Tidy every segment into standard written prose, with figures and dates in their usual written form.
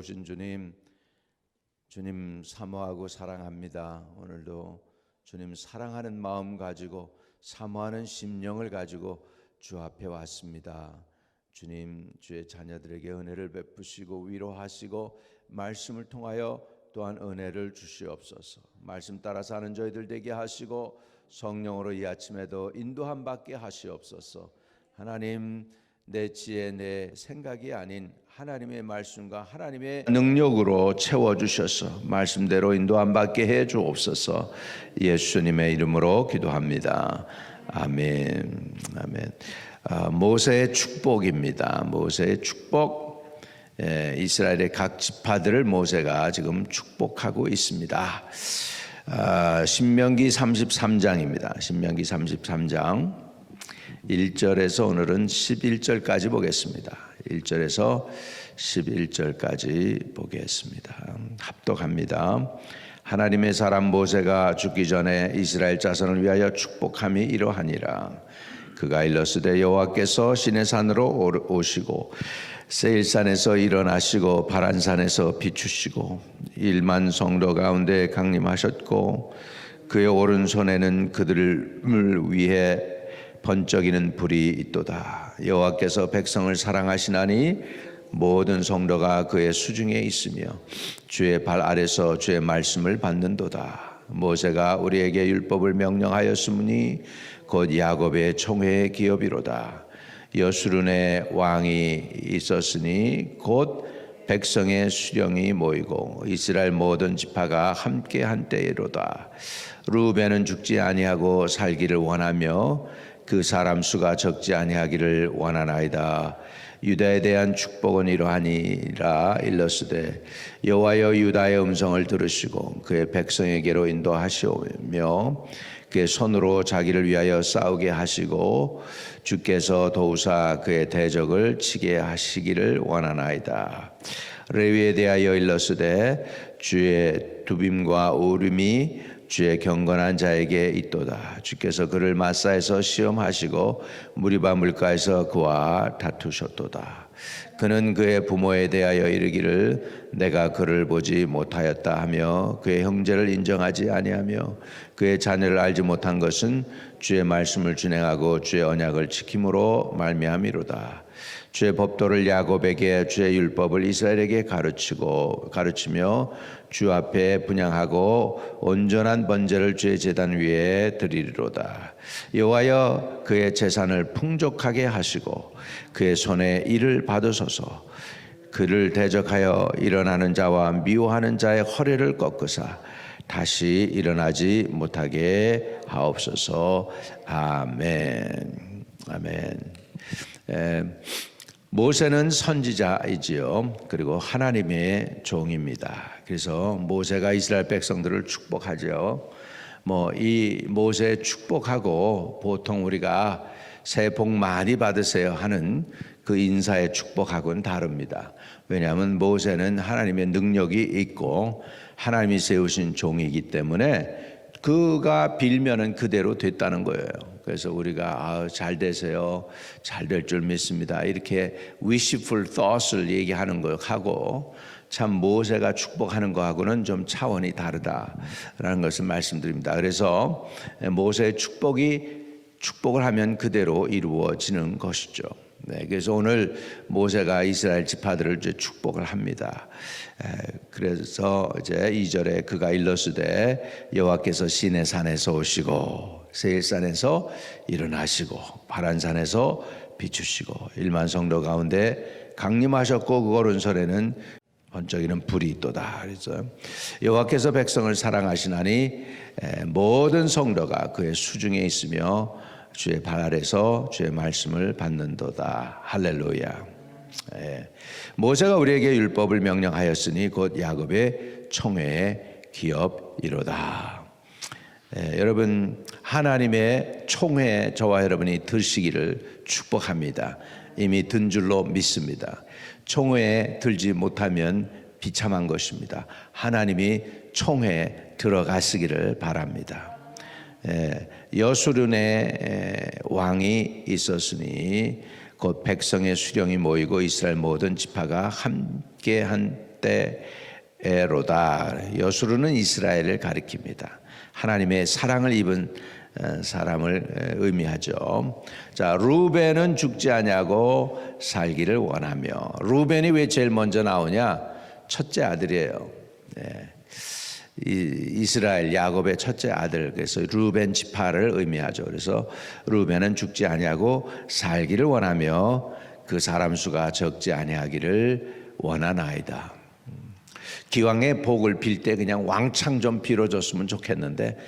오신 주님, 주님 사모하고 사랑합니다. 오늘도 주님 사랑하는 마음 가지고 사모하는 심령을 가지고 주 앞에 왔습니다. 주님, 주의 자녀들에게 은혜를 베푸시고 위로하시고 말씀을 통하여 또한 은혜를 주시옵소서. 말씀 따라 사는 저희들 되게 하시고 성령으로 이 아침에도 인도함 받게 하시옵소서. 하나님, 내 지혜 내 생각이 아닌 하나님의 말씀과 하나님의 능력으로 채워주셔서 말씀대로 인도함 받게 해 주옵소서. 예수님의 이름으로 기도합니다. 아멘. 아멘. 모세의 축복입니다. 모세의 축복. 이스라엘의 각 지파들을 모세가 지금 축복하고 있습니다. 신명기 33장입니다. 신명기 33장 1절에서 오늘은 11절까지 보겠습니다. 1절에서 11절까지 보겠습니다. 합독합니다. 하나님의 사람 모세가 죽기 전에 이스라엘 자손을 위하여 축복함이 이러하니라. 그가 일렀으되 여호와께서 시내산으로 오시고 세일산에서 일어나시고 바란산에서 비추시고 1만 성도 가운데 강림하셨고 그의 오른손에는 그들을 위해 번쩍이는 불이 있도다. 여호와께서 백성을 사랑하시나니 모든 성도가 그의 수중에 있으며 주의 발 아래서 주의 말씀을 받는도다. 모세가 우리에게 율법을 명령하였으므니 곧 야곱의 총회의 기업이로다. 여수룬의 왕이 있었으니 곧 백성의 수령이 모이고 이스라엘 모든 지파가 함께한 때이로다. 르우벤은 죽지 아니하고 살기를 원하며 그 사람 수가 적지 아니하기를 원하나이다. 유다에 대한 축복은 이러하니라. 일러스되 여호와여 유다의 음성을 들으시고 그의 백성에게로 인도하시오며 그의 손으로 자기를 위하여 싸우게 하시고 주께서 도우사 그의 대적을 치게 하시기를 원하나이다. 레위에 대하여 일러스되 주의 두빔과 우림이 주의 경건한 자에게 있도다. 주께서 그를 마사에서 시험하시고 무리바 물가에서 그와 다투셨도다. 그는 그의 부모에 대하여 이르기를 내가 그를 보지 못하였다 하며 그의 형제를 인정하지 아니하며 그의 자녀를 알지 못한 것은 주의 말씀을 준행하고 주의 언약을 지킴으로 말미암이로다. 주의 법도를 야곱에게 주의 율법을 이스라엘에게 가르치며 주 앞에 분향하고 온전한 번제를 주의 제단 위에 드리리로다. 여호와여 그의 재산을 풍족하게 하시고 그의 손에 일을 받으소서. 그를 대적하여 일어나는 자와 미워하는 자의 허리를 꺾으사 다시 일어나지 못하게 하옵소서. 아멘. 아멘. 모세는 선지자이지요. 그리고 하나님의 종입니다. 그래서 모세가 이스라엘 백성들을 축복하죠. 이 모세 축복하고 보통 우리가 새해 복 많이 받으세요 하는 그 인사의 축복하고는 다릅니다. 왜냐하면 모세는 하나님의 능력이 있고 하나님이 세우신 종이기 때문에 그가 빌면은 그대로 됐다는 거예요. 그래서 우리가 잘 되세요, 잘 될 줄 믿습니다, 이렇게 wishful thought을 얘기하는 거하고 참 모세가 축복하는 거하고는 좀 차원이 다르다라는 것을 말씀드립니다. 그래서 모세의 축복을 하면 그대로 이루어지는 것이죠. 그래서 오늘 모세가 이스라엘 지파들을 이제 축복을 합니다. 그래서 이제 2절에 그가 일러스되 여호와께서 시내산에서 오시고 세일산에서 일어나시고 바란산에서 비추시고 1만 성도 가운데 강림하셨고 그 오른손에는 번쩍이는 불이 있도다. 그래서 여호와께서 백성을 사랑하시나니 모든 성도가 그의 수중에 있으며 주의 발 아래서 주의 말씀을 받는도다. 할렐루야. 모세가 우리에게 율법을 명령하였으니 곧 야곱의 총회의 기업이로다. 여러분, 하나님의 총회 저와 여러분이 들시기를 축복합니다. 이미 든 줄로 믿습니다. 총회에 들지 못하면 비참한 것입니다. 하나님이 총회에 들어가시기를 바랍니다. 여수룬의 왕이 있었으니 곧 백성의 수령이 모이고 이스라엘 모든 지파가 함께한 때에로다. 여수르는 이스라엘을 가리킵니다. 하나님의 사랑을 입은 사람을 의미하죠. 자, 루벤은 죽지 아니하고 살기를 원하며. 루벤이 왜 제일 먼저 나오냐? 첫째 아들이에요. 네. 이스라엘 야곱의 첫째 아들, 그래서 루벤 지파를 의미하죠. 그래서 루벤은 죽지 아니하고 살기를 원하며 그 사람 수가 적지 아니하기를 원하나이다. 기왕에 복을 빌 때 그냥 왕창 좀 빌어줬으면 좋겠는데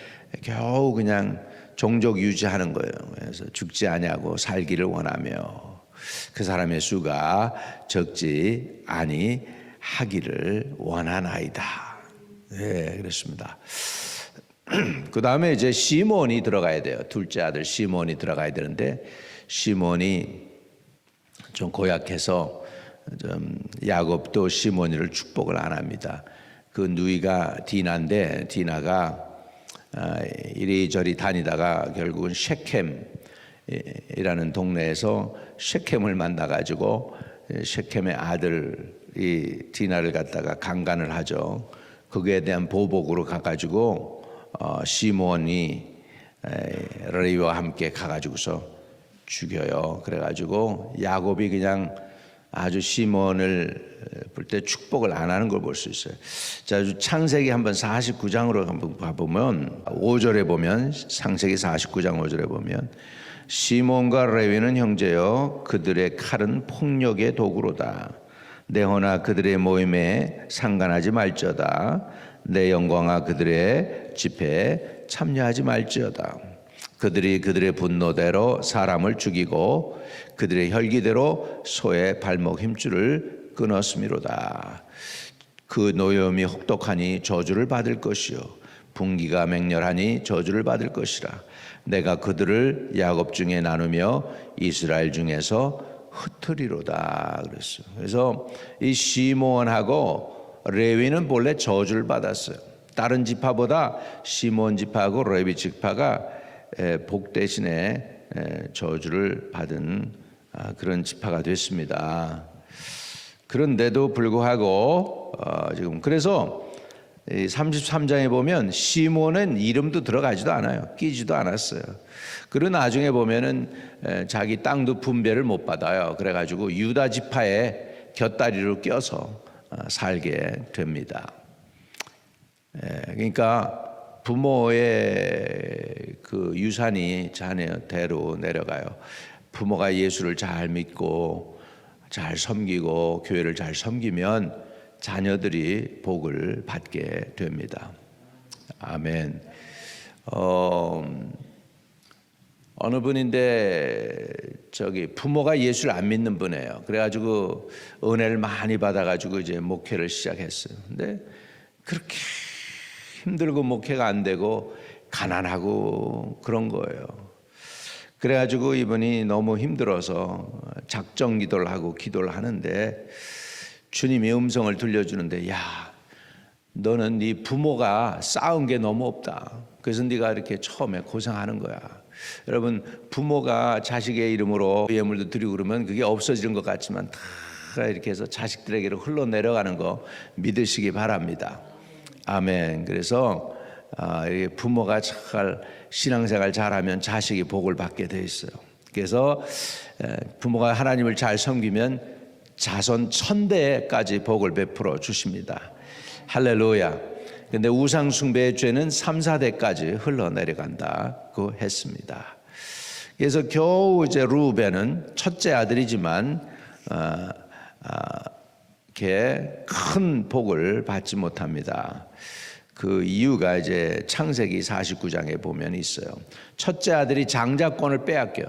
겨우 그냥 종족 유지하는 거예요. 그래서 죽지 아니하고 살기를 원하며 그 사람의 수가 적지 아니하기를 원하나이다. 네, 그렇습니다. 그 다음에 이제 시몬이 들어가야 돼요. 둘째 아들 시몬이 들어가야 되는데 시몬이 좀 고약해서 좀 야곱도 시몬이를 축복을 안 합니다. 그 누이가 디나인데 디나가 이리저리 다니다가 결국은 셰켐이라는 동네에서 셰켐을 만나가지고 셰켐의 아들이 디나를 갖다가 강간을 하죠. 거기에 대한 보복으로 가가지고 시몬이 레위와 함께 가가지고서 죽여요. 그래가지고 야곱이 그냥 아주 시몬을 볼 때 축복을 안 하는 걸 볼 수 있어요. 자, 창세기 한번 49장으로 한번 가보면 5절에 보면 창세기 49장 5절에 보면 시몬과 레위는 형제여 그들의 칼은 폭력의 도구로다. 내 허나 그들의 모임에 상관하지 말지어다. 내 영광아 그들의 집회에 참여하지 말지어다. 그들이 그들의 분노대로 사람을 죽이고 그들의 혈기대로 소의 발목 힘줄을 끊었음이로다. 그 노염이 혹독하니 저주를 받을 것이요 분기가 맹렬하니 저주를 받을 것이라. 내가 그들을 야곱 중에 나누며 이스라엘 중에서 흩으리로다 그랬어요. 그래서 이 시몬하고 레위는 본래 저주를 받았어요. 다른 지파보다 시몬 지파하고 레위 지파가 복 대신에 저주를 받은 그런 지파가 됐습니다. 그런데도 불구하고 지금 그래서 33장에 보면 시몬은 이름도 들어가지도 않아요. 끼지도 않았어요. 그리고 나중에 보면은 자기 땅도 분배를 못 받아요. 그래가지고 유다 지파의 곁다리로 껴서 살게 됩니다. 그러니까 부모의 그 유산이 자녀대로 내려가요. 부모가 예수를 잘 믿고 잘 섬기고 교회를 잘 섬기면 자녀들이 복을 받게 됩니다. 아멘. 어느 분인데 부모가 예수를 안 믿는 분이에요. 그래가지고 은혜를 많이 받아가지고 이제 목회를 시작했어요. 근데 그렇게 힘들고 목회가 안 되고 가난하고 그런 거예요. 그래가지고 이분이 너무 힘들어서 작정 기도를 하고 기도를 하는데 주님이 음성을 들려주는데 야 너는 네 부모가 쌓은 게 너무 없다. 그래서 네가 이렇게 처음에 고생하는 거야. 여러분 부모가 자식의 이름으로 예물도 드리고 그러면 그게 없어지는 것 같지만 다 이렇게 해서 자식들에게로 흘러내려가는 거 믿으시기 바랍니다. 아멘. 그래서 부모가 잘 신앙생활 잘하면 자식이 복을 받게 돼 있어요. 그래서 부모가 하나님을 잘 섬기면 자손 1000대까지 복을 베풀어 주십니다. 할렐루야. 근데 우상 숭배의 죄는 3, 4대까지 흘러내려간다고 했습니다. 그래서 겨우 이제 루벤은 첫째 아들이지만 이렇게 큰 복을 받지 못합니다. 그 이유가 이제 창세기 49장에 보면 있어요. 첫째 아들이 장자권을 빼앗겨요.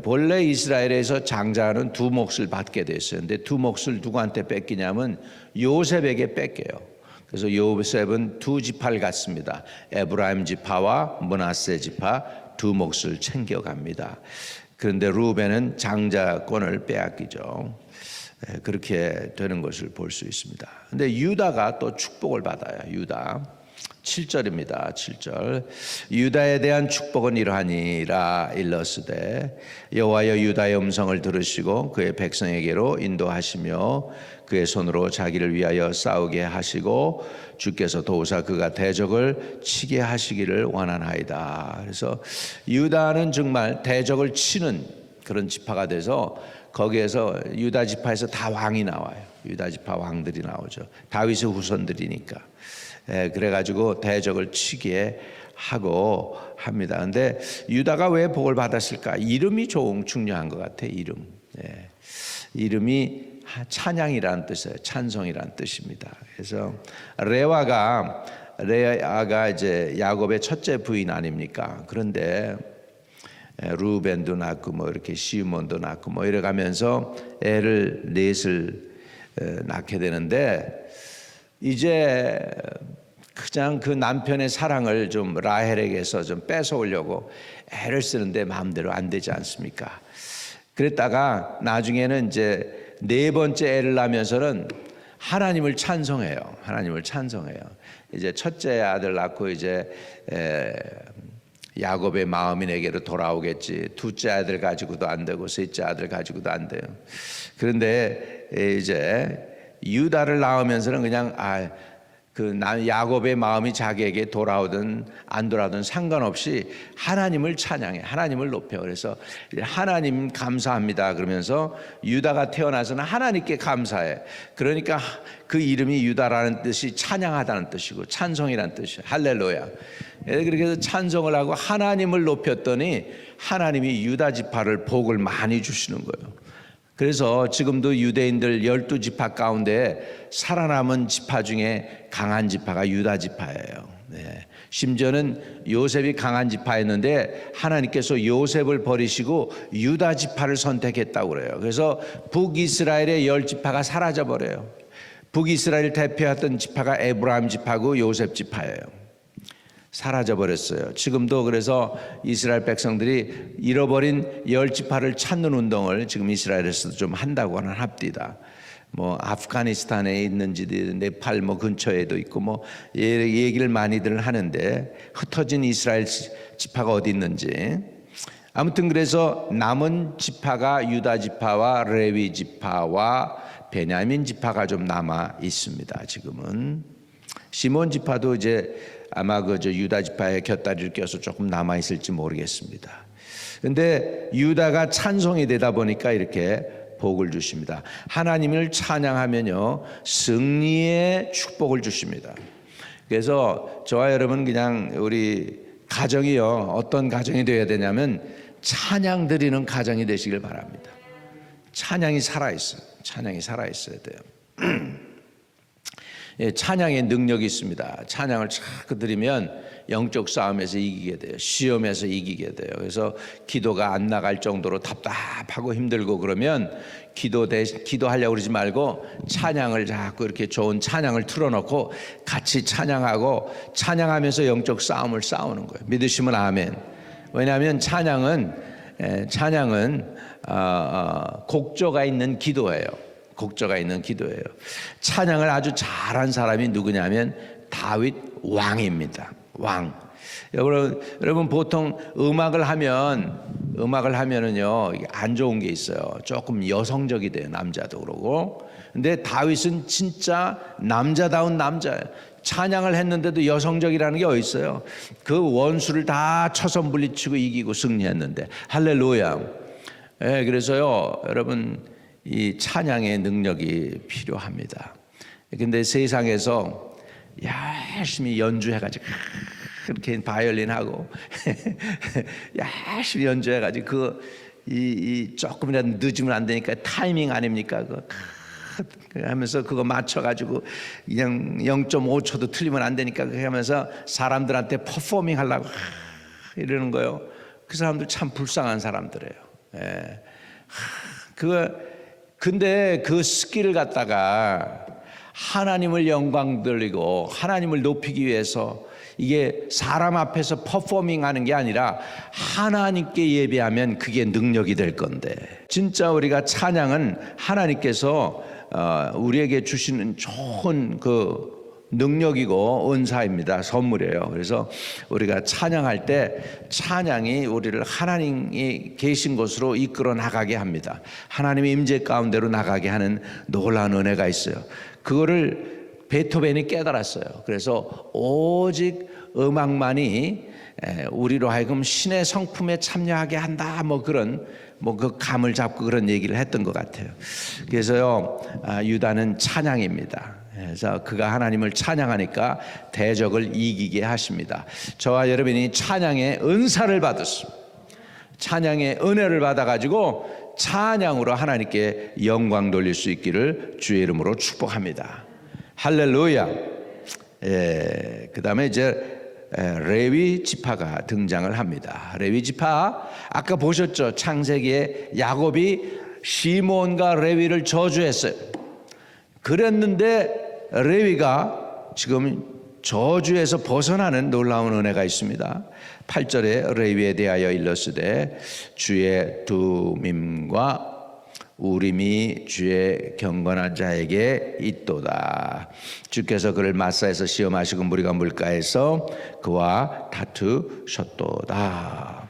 본래 이스라엘에서 장자는 두 몫을 받게 됐어요. 근데 두 몫을 누구한테 뺏기냐면 요셉에게 뺏겨요. 그래서 요셉은 두 지파를 갖습니다. 에브라임 지파와 므낫세 지파 두 몫을 챙겨갑니다. 그런데 루벤은 장자권을 빼앗기죠. 그렇게 되는 것을 볼 수 있습니다. 근데 유다가 또 축복을 받아요. 유다. 7절입니다. 7절. 유다에 대한 축복은 이러하니라 일러스되 여호와여 유다의 음성을 들으시고 그의 백성에게로 인도하시며 그의 손으로 자기를 위하여 싸우게 하시고 주께서 도우사 그가 대적을 치게 하시기를 원하나이다. 그래서 유다는 정말 대적을 치는 그런 지파가 돼서 거기에서 유다 지파에서 다 왕이 나와요. 유다 지파 왕들이 나오죠. 다윗의 후손들이니까. 그래가지고 대적을 치게 하고 합니다. 근데 유다가 왜 복을 받았을까? 이름이 중요한 것 같아요. 이름이 찬양이라는 뜻이에요. 찬송이라는 뜻입니다. 그래서 레아가 이제 야곱의 첫째 부인 아닙니까? 그런데 루벤도 낳고 뭐 이렇게 시몬도 낳고 뭐 이래 가면서 애를 넷을 낳게 되는데 이제 그냥 그 남편의 사랑을 좀 라헬에게서 좀 뺏어오려고 애를 쓰는데 마음대로 안 되지 않습니까? 그랬다가 나중에는 이제 네 번째 애를 낳으면서는 하나님을 찬송해요. 하나님을 찬송해요. 이제 첫째 아들 낳고 이제 야곱의 마음이 내게로 돌아오겠지. 둘째 아들 가지고도 안 되고 셋째 아들 가지고도 안 돼요. 그런데 이제 유다를 낳으면서는 그냥 야곱의 마음이 자기에게 돌아오든 안 돌아오든 상관없이 하나님을 찬양해, 하나님을 높여. 그래서 하나님 감사합니다 그러면서 유다가 태어나서는 하나님께 감사해. 그러니까 그 이름이 유다라는 뜻이 찬양하다는 뜻이고 찬송이라는 뜻이에요. 할렐루야. 그렇게 해서 찬송을 하고 하나님을 높였더니 하나님이 유다 지파를 복을 많이 주시는 거예요. 그래서 지금도 유대인들 12지파 가운데 살아남은 지파 중에 강한 지파가 유다 지파예요. 심지어는 요셉이 강한 지파였는데 하나님께서 요셉을 버리시고 유다 지파를 선택했다고 그래요. 그래서 북이스라엘의 10지파가 사라져 버려요. 북이스라엘 대표했던 지파가 에브라임 지파고 요셉 지파예요. 사라져 버렸어요. 지금도 그래서 이스라엘 백성들이 잃어버린 10지파를 찾는 운동을 지금 이스라엘에서도 좀 한다고는 합디다. 뭐 아프가니스탄에 있는지 네팔 뭐 근처에도 있고 뭐 얘기를 많이들 하는데 흩어진 이스라엘 지파가 어디 있는지. 아무튼 그래서 남은 지파가 유다 지파와 레위 지파와 베냐민 지파가 좀 남아 있습니다. 지금은 시몬 지파도 이제 아마 저 유다 지파의 곁다리를 껴서 조금 남아 있을지 모르겠습니다. 그런데 유다가 찬송이 되다 보니까 이렇게 복을 주십니다. 하나님을 찬양하면요 승리의 축복을 주십니다. 그래서 저와 여러분 그냥 우리 가정이요 어떤 가정이 되어야 되냐면 찬양 드리는 가정이 되시길 바랍니다. 찬양이 살아있어요. 찬양이 살아있어야 돼요. 찬양의 능력이 있습니다. 찬양을 자꾸 드리면 영적 싸움에서 이기게 돼요. 시험에서 이기게 돼요. 그래서 기도가 안 나갈 정도로 답답하고 힘들고 그러면 기도하려고 그러지 말고 찬양을 자꾸 이렇게 좋은 찬양을 틀어놓고 같이 찬양하고 찬양하면서 영적 싸움을 싸우는 거예요. 믿으시면 아멘. 왜냐하면 찬양은 곡조가 있는 기도예요. 곡조가 있는 기도예요. 찬양을 아주 잘한 사람이 누구냐면 다윗 왕입니다. 왕. 여러분 보통 음악을 하면은요 안 좋은 게 있어요. 조금 여성적이 돼요. 남자도 그러고. 근데 다윗은 진짜 남자다운 남자예요. 찬양을 했는데도 여성적이라는 게 어디 있어요? 그 원수를 다 쳐서 물리치고 이기고 승리했는데 할렐루야. 그래서요 여러분 이 찬양의 능력이 필요합니다. 근데 세상에서 열심히 연주해가지고 그렇게 바이올린하고 열심히 연주해가지고 조금이라도 늦으면 안 되니까 타이밍 아닙니까? 하면서 그거 맞춰가지고 그냥 0.5초도 틀리면 안 되니까 그렇게 하면서 사람들한테 퍼포밍 하려고 이러는 거요. 그 사람들 참 불쌍한 사람들이에요. 근데 그 스킬을 갖다가 하나님을 영광 돌리고 하나님을 높이기 위해서 이게 사람 앞에서 퍼포밍하는 게 아니라 하나님께 예배하면 그게 능력이 될 건데 진짜 우리가 찬양은 하나님께서 우리에게 주시는 좋은 그 능력이고 은사입니다. 선물이에요. 그래서 우리가 찬양할 때 찬양이 우리를 하나님이 계신 곳으로 이끌어 나가게 합니다. 하나님의 임재 가운데로 나가게 하는 놀라운 은혜가 있어요. 그거를 베토벤이 깨달았어요. 그래서 오직 음악만이 우리로 하여금 신의 성품에 참여하게 한다. 그 감을 잡고 그런 얘기를 했던 것 같아요. 그래서요, 유다는 찬양입니다. 그래서 그가 하나님을 찬양하니까 대적을 이기게 하십니다. 저와 여러분이 찬양의 은사를 받았습니다. 찬양의 은혜를 받아가지고 찬양으로 하나님께 영광 돌릴 수 있기를 주의 이름으로 축복합니다. 할렐루야. 그 다음에 이제 레위 지파가 등장을 합니다. 레위 지파, 아까 보셨죠? 창세기에 야곱이 시몬과 레위를 저주했어요. 그랬는데 레위가 지금 저주에서 벗어나는 놀라운 은혜가 있습니다. 8절에 레위에 대하여 일렀으되 주의 두밈과 우림이 주의 경건한 자에게 있도다. 주께서 그를 마사에서 시험하시고 무리가 물가에서 그와 다투셨도다.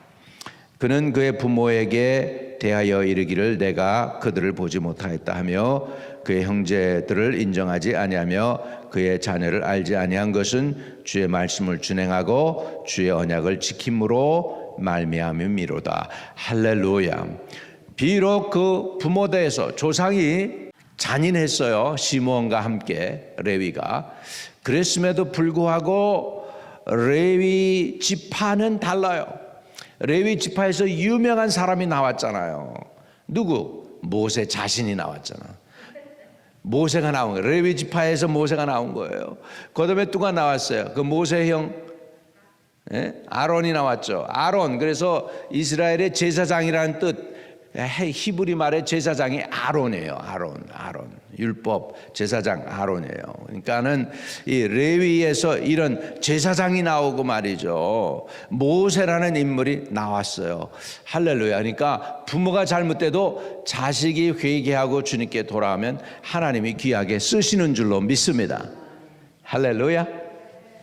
그는 그의 부모에게 대하여 이르기를 내가 그들을 보지 못하였다 하며 그의 형제들을 인정하지 아니하며 그의 자녀를 알지 아니한 것은 주의 말씀을 준행하고 주의 언약을 지킴으로 말미암음이로다. 할렐루야. 비록 그 부모대에서 조상이 잔인했어요. 시므온과 함께 레위가. 그랬음에도 불구하고 레위 지파는 달라요. 레위 지파에서 유명한 사람이 나왔잖아요. 누구? 모세 자신이 나왔잖아. 모세가 나온 거예요. 레위 지파에서 모세가 나온 거예요. 그다음에 누가 나왔어요? 그 모세 형 아론이 나왔죠. 아론. 그래서 이스라엘의 제사장이라는 뜻. 히브리 말의 제사장이 아론이에요. 아론. 율법 제사장 아론이에요. 그러니까는 이 레위에서 이런 제사장이 나오고 말이죠. 모세라는 인물이 나왔어요. 할렐루야. 그러니까 부모가 잘못돼도 자식이 회개하고 주님께 돌아오면 하나님이 귀하게 쓰시는 줄로 믿습니다. 할렐루야.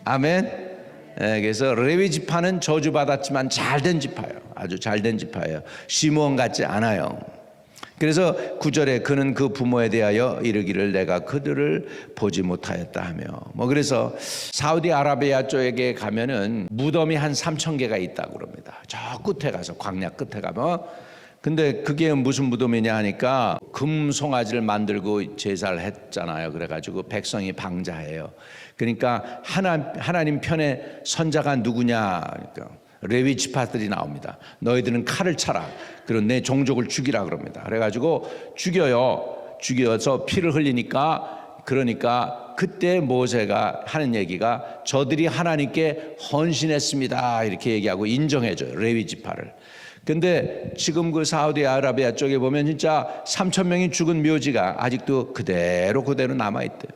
아멘. 그래서 레위 지파는 저주받았지만 잘된 지파예요. 아주 잘된 지파예요. 시므온 같지 않아요. 그래서 9절에 그는 그 부모에 대하여 이르기를 내가 그들을 보지 못하였다 하며 그래서 사우디아라비아 쪽에 가면은 무덤이 한 3,000개가 있다고 그럽니다. 저 끝에 가서 광야 끝에 가면 근데 그게 무슨 무덤이냐 하니까 금 송아지를 만들고 제사를 했잖아요. 그래가지고 백성이 방자해요. 그러니까 하나님 편의 선자가 누구냐? 그러니까 레위 지파들이 나옵니다. 너희들은 칼을 차라. 그리고 내 종족을 죽이라 그럽니다. 그래가지고 죽여서 피를 흘리니까 그러니까 그때 모세가 하는 얘기가 저들이 하나님께 헌신했습니다. 이렇게 얘기하고 인정해줘요. 레위 지파를. 근데 지금 그 사우디아라비아 쪽에 보면 진짜 3,000명이 죽은 묘지가 아직도 그대로 남아있대.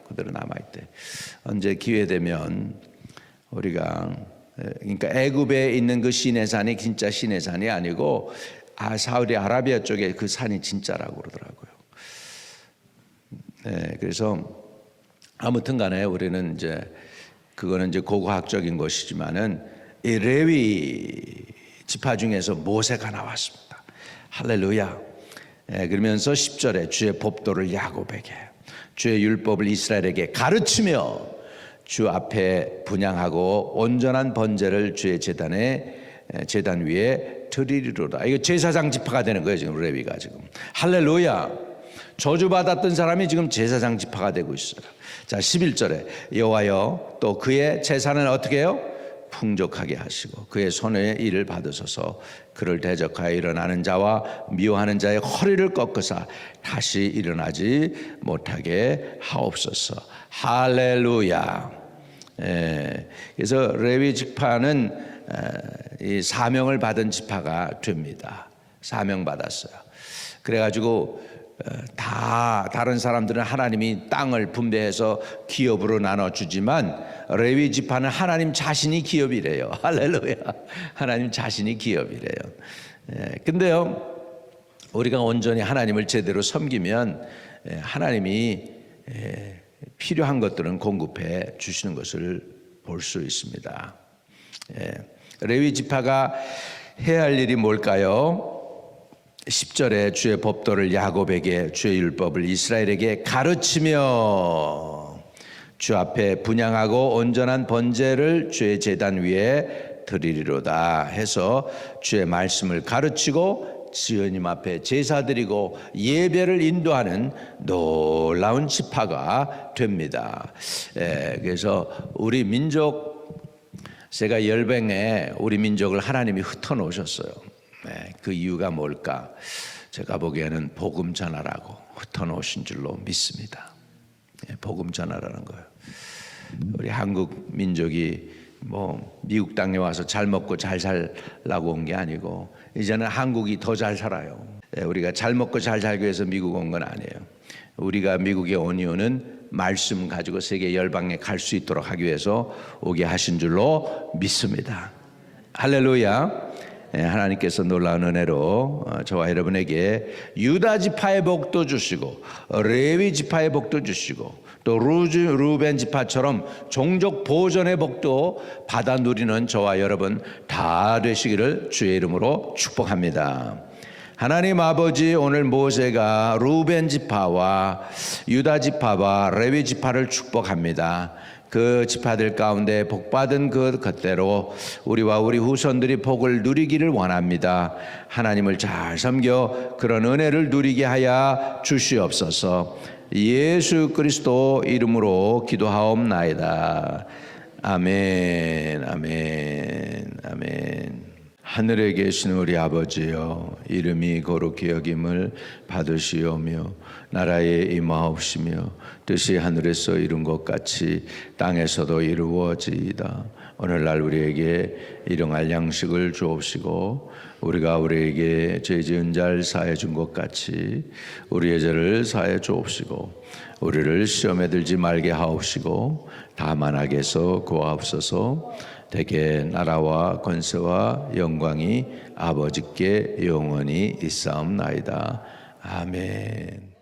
언제 기회 되면 우리가 그러니까 애굽에 있는 그 시내산이 진짜 시내산이 아니고 사우디아라비아 쪽에 그 산이 진짜라고 그러더라고요. 그래서 아무튼간에 우리는 이제 그거는 이제 고고학적인 것이지만은 이 레위 지파 중에서 모세가 나왔습니다. 할렐루야. 그러면서 10절에 주의 법도를 야곱에게 주의 율법을 이스라엘에게 가르치며 주 앞에 분향하고 온전한 번제를 주의 제단 위에 드리리로다. 이거 제사장 지파가 되는 거예요. 지금 레위가 지금. 할렐루야. 저주받았던 사람이 지금 제사장 지파가 되고 있어요. 자 11절에 여호와여 또 그의 재산을 어떻게 해요? 풍족하게 하시고 그의 손의 일을 받으소서. 그를 대적하여 일어나는 자와 미워하는 자의 허리를 꺾으사 다시 일어나지 못하게 하옵소서. 할렐루야. 그래서 레위 지파는 이 사명을 받은 지파가 됩니다. 사명 받았어요. 그래가지고 다 다른 사람들은 하나님이 땅을 분배해서 기업으로 나눠주지만 레위 지파는 하나님 자신이 기업이래요. 할렐루야. 하나님 자신이 기업이래요. 근데요 우리가 온전히 하나님을 제대로 섬기면 하나님이 필요한 것들은 공급해 주시는 것을 볼 수 있습니다. 레위 지파가 해야 할 일이 뭘까요? 10절에 주의 법도를 야곱에게, 주의 율법을 이스라엘에게 가르치며 주 앞에 분향하고 온전한 번제를 주의 제단 위에 드리리로다 해서 주의 말씀을 가르치고 지은님 앞에 제사 드리고 예배를 인도하는 놀라운 지파가 됩니다. 그래서 우리 민족, 제가 열방에 우리 민족을 하나님이 흩어놓으셨어요. 그 이유가 뭘까? 제가 보기에는 복음 전하라고 흩어놓으신 줄로 믿습니다. 복음 전하라는 거예요. 우리 한국 민족이 뭐 미국 땅에 와서 잘 먹고 잘 살라고 온 게 아니고 이제는 한국이 더 잘 살아요. 우리가 잘 먹고 잘 살기 위해서 미국 온 건 아니에요. 우리가 미국에 온 이유는 말씀 가지고 세계 열방에 갈 수 있도록 하기 위해서 오게 하신 줄로 믿습니다. 할렐루야. 하나님께서 놀라운 은혜로 저와 여러분에게 유다 지파의 복도 주시고 레위 지파의 복도 주시고 또 루벤 지파처럼 종족 보존의 복도 받아 누리는 저와 여러분 다 되시기를 주의 이름으로 축복합니다. 하나님 아버지, 오늘 모세가 루벤 지파와 유다 지파와 레위 지파를 축복합니다. 그 지파들 가운데 복받은 그것대로 우리와 우리 후손들이 복을 누리기를 원합니다. 하나님을 잘 섬겨 그런 은혜를 누리게 하여 주시옵소서. 예수 그리스도 이름으로 기도하옵나이다. 아멘, 아멘, 아멘. 하늘에 계신 우리 아버지여, 이름이 거룩히 여김을 받으시오며 나라에 임하옵시며 뜻이 하늘에서 이룬 것 같이 땅에서도 이루어지이다. 오늘날 우리에게 일용할 양식을 주옵시고 우리가 우리에게 죄 지은 자를 사해 준 것 같이 우리의 죄를 사해 주옵시고 우리를 시험에 들지 말게 하옵시고 다만 악에서 구하옵소서. 대개 나라와 권세와 영광이 아버지께 영원히 있사옵나이다. 아멘.